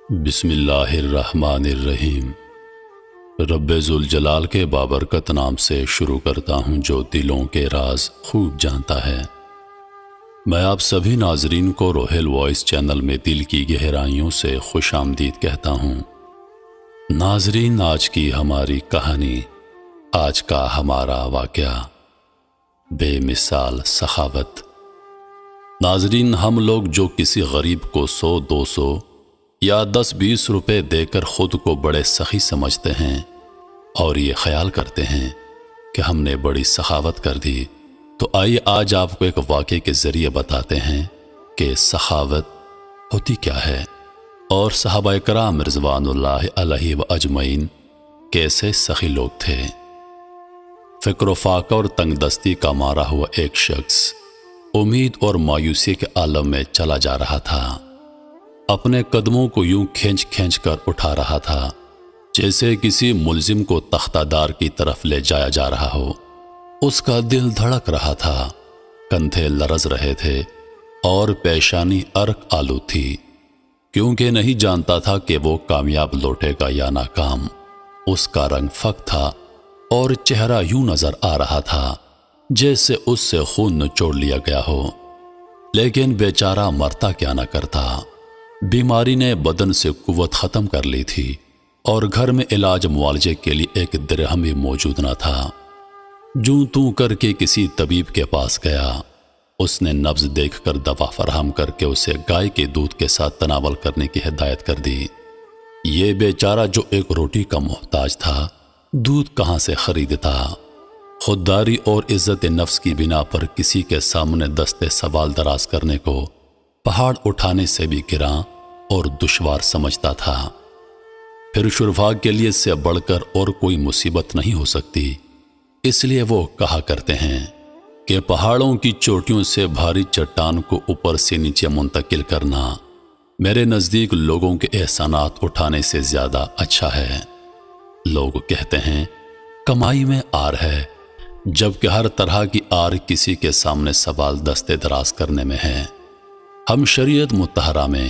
بسم اللہ الرحمن الرحیم۔ رب ذوالجلال کے بابرکت نام سے شروع کرتا ہوں جو دلوں کے راز خوب جانتا ہے۔ میں آپ سبھی ناظرین کو روحیل وائس چینل میں دل کی گہرائیوں سے خوش آمدید کہتا ہوں۔ ناظرین، آج کی ہماری کہانی، آج کا ہمارا واقعہ، بے مثال سخاوت۔ ناظرین، ہم لوگ جو کسی غریب کو 100-200 یا 10-20 روپے دے کر خود کو بڑے سخی سمجھتے ہیں اور یہ خیال کرتے ہیں کہ ہم نے بڑی سخاوت کر دی، تو آئیے آج آپ کو ایک واقعے کے ذریعے بتاتے ہیں کہ سخاوت ہوتی کیا ہے اور صحابہ کرام رضوان اللہ علیہ و اجمعین کیسے سخی لوگ تھے۔ فکر و فاقہ اور تنگ دستی کا مارا ہوا ایک شخص امید اور مایوسی کے عالم میں چلا جا رہا تھا۔ اپنے قدموں کو یوں کھینچ کھینچ کر اٹھا رہا تھا جیسے کسی ملزم کو تختہ دار کی طرف لے جایا جا رہا ہو۔ اس کا دل دھڑک رہا تھا، کندھے لرز رہے تھے اور پیشانی عرق آلود تھی، کیونکہ نہیں جانتا تھا کہ وہ کامیاب لوٹے گا یا ناکام۔ اس کا رنگ فک تھا اور چہرہ یوں نظر آ رہا تھا جیسے اس سے خون نچوڑ لیا گیا ہو، لیکن بیچارہ مرتا کیا نہ کرتا۔ بیماری نے بدن سے قوت ختم کر لی تھی اور گھر میں علاج معالجے کے لیے ایک درہم بھی موجود نہ تھا۔ جوں توں کر کے کسی طبیب کے پاس گیا۔ اس نے نبض دیکھ کر دوا فراہم کر کے اسے گائے کے دودھ کے ساتھ تناول کرنے کی ہدایت کر دی۔ یہ بیچارہ جو ایک روٹی کا محتاج تھا، دودھ کہاں سے خریدتا؟ خودداری اور عزت نفس کی بنا پر کسی کے سامنے دستے سوال دراز کرنے کو پہاڑ اٹھانے سے بھی گراں اور دشوار سمجھتا تھا۔ پھر شرفاء کے لیے اس سے بڑھ کر اور کوئی مصیبت نہیں ہو سکتی، اس لیے وہ کہا کرتے ہیں کہ پہاڑوں کی چوٹیوں سے بھاری چٹان کو اوپر سے نیچے منتقل کرنا میرے نزدیک لوگوں کے احسانات اٹھانے سے زیادہ اچھا ہے۔ لوگ کہتے ہیں کمائی میں آر ہے، جبکہ ہر طرح کی آر کسی کے سامنے سوال دستے دراز کرنے میں ہے۔ ہم شریعت مطہرہ میں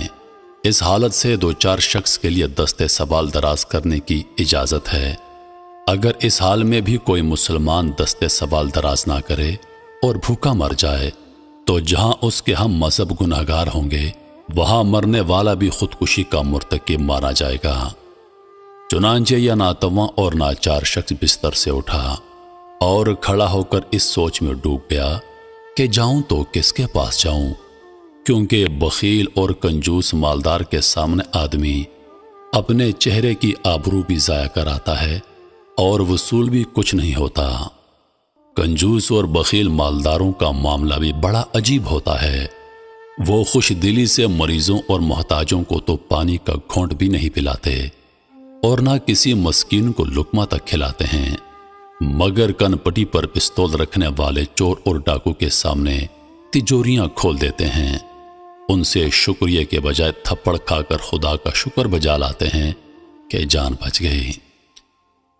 اس حالت سے 2-4 شخص کے لیے دستے سوال دراز کرنے کی اجازت ہے۔ اگر اس حال میں بھی کوئی مسلمان دستے سوال دراز نہ کرے اور بھوکا مر جائے تو جہاں اس کے ہم مذہب گناہگار ہوں گے، وہاں مرنے والا بھی خودکشی کا مرتکب مانا جائے گا۔ چنانچہ یہ ناتواں اور ناچار شخص بستر سے اٹھا اور کھڑا ہو کر اس سوچ میں ڈوب گیا کہ جاؤں تو کس کے پاس جاؤں، کیونکہ بخیل اور کنجوس مالدار کے سامنے آدمی اپنے چہرے کی آبرو بھی ضائع کر آتا ہے اور وصول بھی کچھ نہیں ہوتا۔ کنجوس اور بخیل مالداروں کا معاملہ بھی بڑا عجیب ہوتا ہے۔ وہ خوش دلی سے مریضوں اور محتاجوں کو تو پانی کا گھونٹ بھی نہیں پلاتے اور نہ کسی مسکین کو لقمہ تک کھلاتے ہیں، مگر کن پٹی پر پستول رکھنے والے چور اور ڈاکو کے سامنے تجوریاں کھول دیتے ہیں۔ ان سے شکریہ کے بجائے تھپڑ کھا کر خدا کا شکر بجا لاتے ہیں کہ جان بچ گئی۔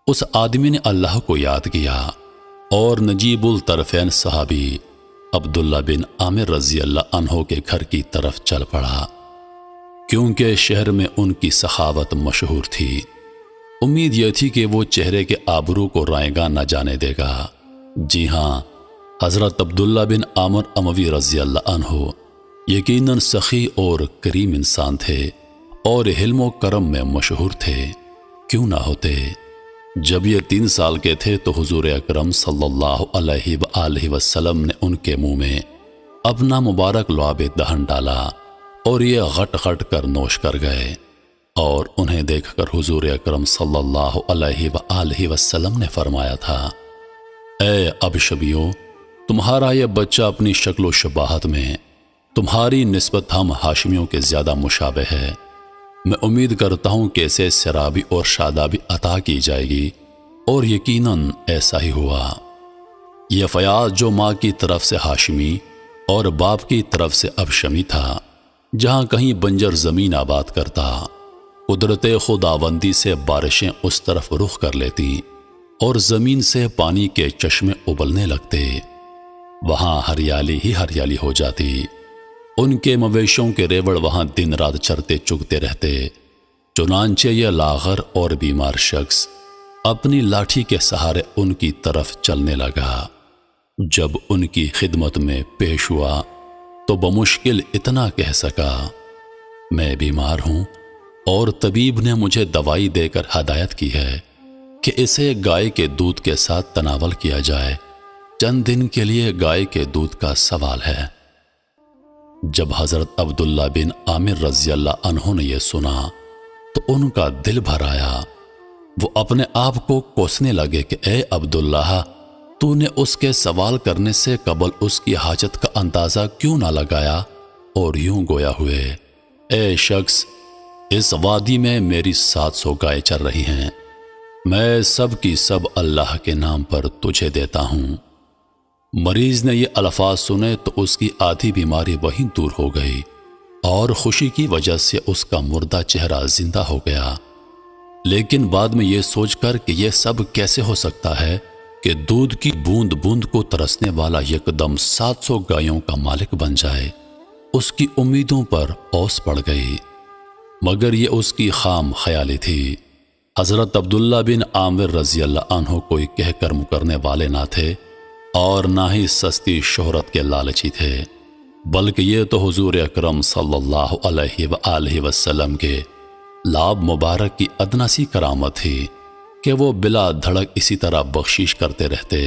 اس آدمی نے اللہ کو یاد کیا اور نجیب الطرفین صحابی عبداللہ بن عامر رضی اللہ عنہ کے گھر کی طرف چل پڑا، کیونکہ شہر میں ان کی سخاوت مشہور تھی۔ امید یہ تھی کہ وہ چہرے کے آبرو کو رائیگاں نہ جانے دے گا۔ جی ہاں، حضرت عبداللہ بن عامر اموی رضی اللہ عنہ یقیناً سخی اور کریم انسان تھے اور حلم و کرم میں مشہور تھے۔ کیوں نہ ہوتے؟ جب یہ 3 سال کے تھے تو حضور اکرم صلی اللہ علیہ وآلہ وسلم نے ان کے منہ میں اپنا مبارک لعاب دہن ڈالا اور یہ غٹ غٹ کر نوش کر گئے، اور انہیں دیکھ کر حضور اکرم صلی اللہ علیہ وآلہ وسلم نے فرمایا تھا، اے ابشبیوں، تمہارا یہ بچہ اپنی شکل و شباہت میں تمہاری نسبت ہم ہاشمیوں کے زیادہ مشابہ ہے۔ میں امید کرتا ہوں کہ اسے سرابی اور شادابی عطا کی جائے گی، اور یقیناً ایسا ہی ہوا۔ یہ فیاض جو ماں کی طرف سے ہاشمی اور باپ کی طرف سے ابشمی تھا، جہاں کہیں بنجر زمین آباد کرتا، قدرت خداوندی سے بارشیں اس طرف رخ کر لیتی اور زمین سے پانی کے چشمے ابلنے لگتے، وہاں ہریالی ہی ہریالی ہو جاتی۔ ان کے مویشوں کے ریوڑ وہاں دن رات چرتے چگتے رہتے چنانچہ یہ لاغر اور بیمار شخص اپنی لاٹھی کے سہارے ان کی طرف چلنے لگا۔ جب ان کی خدمت میں پیش ہوا تو بمشکل اتنا کہہ سکا، میں بیمار ہوں اور طبیب نے مجھے دوائی دے کر ہدایت کی ہے کہ اسے گائے کے دودھ کے ساتھ تناول کیا جائے، چند دن کے لیے گائے کے دودھ کا سوال ہے۔ جب حضرت عبداللہ بن عامر رضی اللہ عنہ نے یہ سنا تو ان کا دل بھر آیا۔ وہ اپنے آپ کو کوسنے لگے کہ اے عبداللہ، تو نے اس کے سوال کرنے سے قبل اس کی حاجت کا اندازہ کیوں نہ لگایا؟ اور یوں گویا ہوئے، اے شخص، اس وادی میں میری 700 گائے چر رہی ہیں، میں سب کی سب اللہ کے نام پر تجھے دیتا ہوں۔ مریض نے یہ الفاظ سنے تو اس کی آدھی بیماری وہیں دور ہو گئی اور خوشی کی وجہ سے اس کا مردہ چہرہ زندہ ہو گیا۔ لیکن بعد میں یہ سوچ کر کہ یہ سب کیسے ہو سکتا ہے کہ دودھ کی بوند بوند کو ترسنے والا یکدم 700 گایوں کا مالک بن جائے، اس کی امیدوں پر اوس پڑ گئی، مگر یہ اس کی خام خیالی تھی۔ حضرت عبداللہ بن عامر رضی اللہ عنہ کوئی کہہ کر مکرنے والے نہ تھے اور نہ ہی سستی شہرت کے لالچی تھے، بلکہ یہ تو حضور اکرم صلی اللہ علیہ وآلہ وسلم کے لاب مبارک کی ادنا سی کرامت تھی کہ وہ بلا دھڑک اسی طرح بخشش کرتے رہتے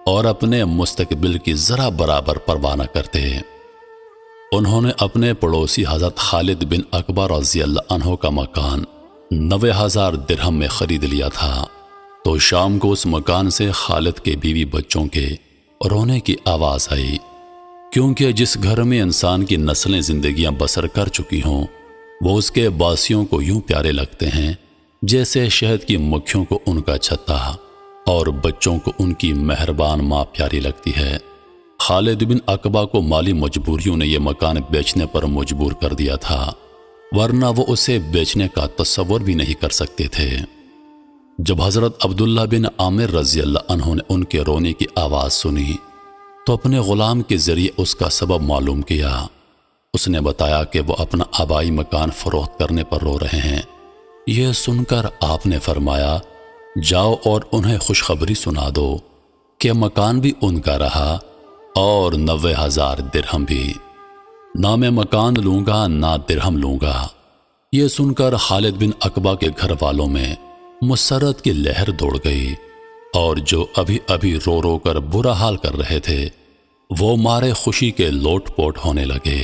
اور اپنے مستقبل کی ذرا برابر پرواہ نہ کرتے۔ انہوں نے اپنے پڑوسی حضرت خالد بن عقبہ رضی اللہ عنہ کا مکان 90,000 درہم میں خرید لیا تھا، تو شام کو اس مکان سے خالد کے بیوی بچوں کے رونے کی آواز آئی، کیونکہ جس گھر میں انسان کی نسلیں زندگیاں بسر کر چکی ہوں وہ اس کے باسیوں کو یوں پیارے لگتے ہیں جیسے شہد کی مکھیوں کو ان کا چھتا، اور بچوں کو ان کی مہربان ماں پیاری لگتی ہے۔ خالد بن عقبہ کو مالی مجبوریوں نے یہ مکان بیچنے پر مجبور کر دیا تھا، ورنہ وہ اسے بیچنے کا تصور بھی نہیں کر سکتے تھے۔ جب حضرت عبداللہ بن عامر رضی اللہ عنہ نے ان کے رونے کی آواز سنی تو اپنے غلام کے ذریعے اس کا سبب معلوم کیا۔ اس نے بتایا کہ وہ اپنا آبائی مکان فروخت کرنے پر رو رہے ہیں۔ یہ سن کر آپ نے فرمایا، جاؤ اور انہیں خوشخبری سنا دو کہ مکان بھی ان کا رہا اور 90,000 درہم بھی، نہ میں مکان لوں گا نہ درہم لوں گا۔ یہ سن کر خالد بن عقبہ کے گھر والوں میں مسرت کی لہر دوڑ گئی، اور جو ابھی ابھی رو رو کر برا حال کر رہے تھے وہ مارے خوشی کے لوٹ پوٹ ہونے لگے۔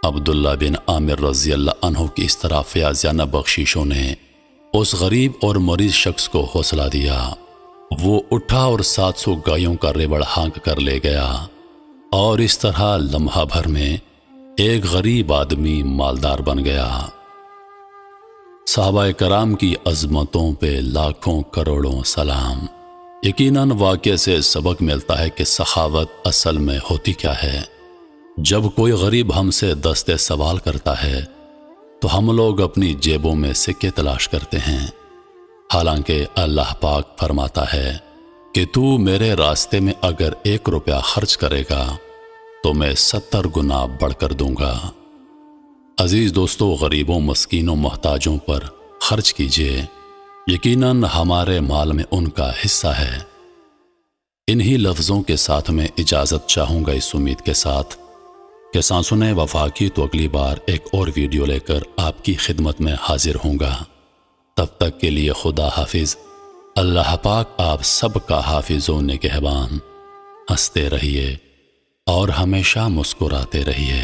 عبداللہ بن عامر رضی اللہ عنہ کی اس طرح فیاضانہ بخششوں نے اس غریب اور مریض شخص کو حوصلہ دیا۔ وہ اٹھا اور 700 گایوں کا ریوڑ ہانک کر لے گیا، اور اس طرح لمحہ بھر میں ایک غریب آدمی مالدار بن گیا۔ صحابہ کرام کی عظمتوں پہ لاکھوں کروڑوں سلام۔ یقیناً واقعے سے سبق ملتا ہے کہ سخاوت اصل میں ہوتی کیا ہے۔ جب کوئی غریب ہم سے دستے سوال کرتا ہے تو ہم لوگ اپنی جیبوں میں سکے تلاش کرتے ہیں، حالانکہ اللہ پاک فرماتا ہے کہ تو میرے راستے میں اگر 1 روپیہ خرچ کرے گا تو میں 70 گنا بڑھ کر دوں گا۔ عزیز دوستو، غریبوں، مسکینوں، محتاجوں پر خرچ کیجیے، یقیناً ہمارے مال میں ان کا حصہ ہے۔ انہی لفظوں کے ساتھ میں اجازت چاہوں گا، اس امید کے ساتھ کہ سانسوں نے وفا کی تو اگلی بار ایک اور ویڈیو لے کر آپ کی خدمت میں حاضر ہوں گا۔ تب تک کے لیے خدا حافظ۔ اللہ پاک آپ سب کا حافظ و نگہبان۔ ہنستے رہیے اور ہمیشہ مسکراتے رہیے۔